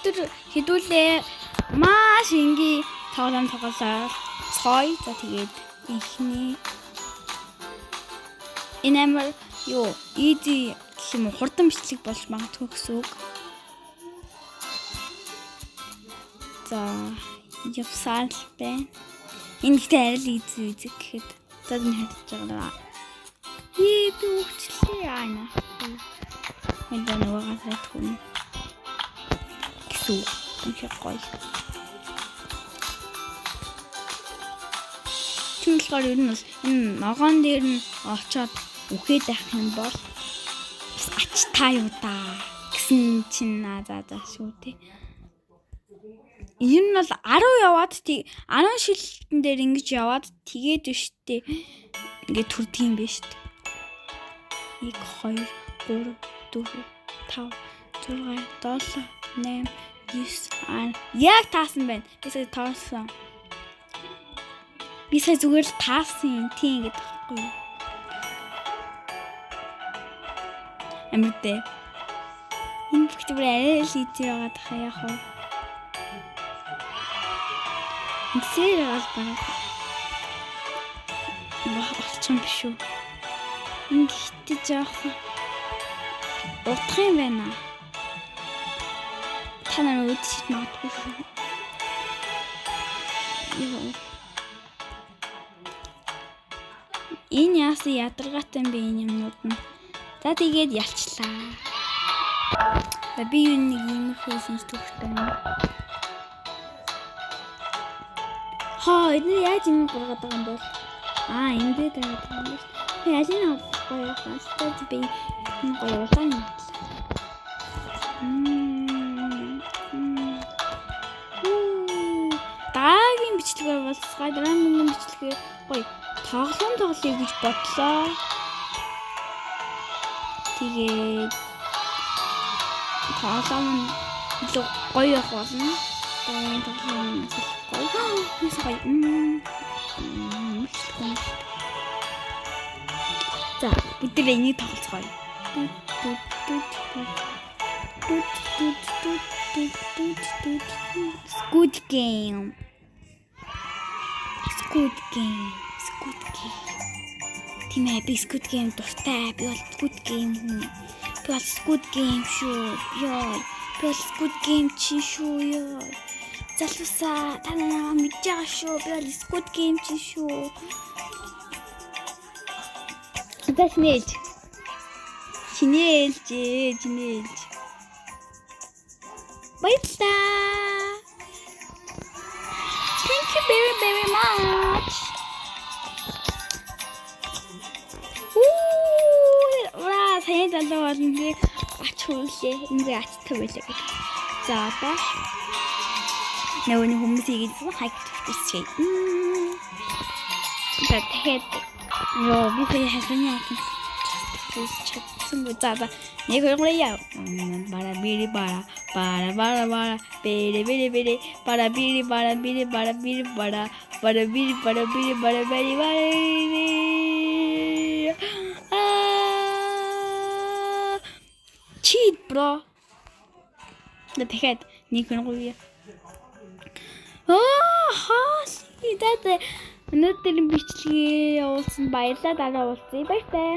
өнөөдөр хэдүүлээ маш энгийн тоглоом тоглолоо. Цой за тэгээд ихний энэ амар юу easy гэх юм уу хурдан бичлэг болж магадгүй гэсэн үг. За явсаар л байна. Энэ ихтэй арай л easy гэхэд за энэ харж байгаа. Би үгчлээ аана. Энд нөгөө газар түн. Гэсэн үнхээр гоё. Түншлгээр ер нь энэ ногоон дээр нь очоод үхээд байх юм бол ач та юу да гэсэн чинь за шүү тий. Энэ нь бол 10 яваад 10 шилтэн дээр ингэж яваад тэгээд биш тий. Ингээд төрдөг юм биш тий. 1 2 3 4 5 6 7 8 9 яг таасан байна. Бисаа тоосон. Би сая зүгээр л таасан тийм гэдэг байхгүй юу? Амрдээ. Энэ бүгд бүр арай л easy байгаа тахаа яах вэ? Инсээр албаа. Болчихсон биш үү? Ингээд жаахан утах юм байна. Та нар үдшиж магадгүй шүү. Энэ яасан ядаргаатай юм бэ энэ юмнууд нь. За тэгээд ялчлаа. За би юу нэг юм хийсэн зүгтээ. Энэ яаж юм гаргаад байгаа юм бол? Энд дээр байгаа юм байна. Яаж энэ гоё фастад би гоё удаан юм. Дагийн бичлэгээр бол Spider-Man-ийн бичлэгээр гоё тоглоом тоглоё гэж бодлоо. Тэгээд тоглоом илүү гоё явах болно. Тэгээд тоглоом илүү гоё. За, бид энийг тоглоцгоё. Squid Game. Тийм ээ, би Squid Game дуртай. Би бол Squid Game хүн. Би бол Squid Game шүү. Йоо. Би бол Squid Game чи шүү ёо. Залуусаа та нараа мэдж байгаа шүү. Би бол Squid Game чи шүү. Тэснэж. Чинээлж. Баярлалаа. Thank you very very much. Сайн залуу болно. Ач хүлээ. Ингээ ачтай байлаа гэх. За одоо нөгөө хүмүүс ийгдсэн хайк төсчээ. За тэгээд би сая хасны атсан. За нэг хоёр яа. Бара бири бара бири бири бара бири бара бири бара бири бара бара бири бара бири бара бири cheat bro. Тэгээд нэг хоёр хаалт идээд өнөөдөр бичлэгээ явуулсан баярлалаа. Дараа уулзъя. Баяртай.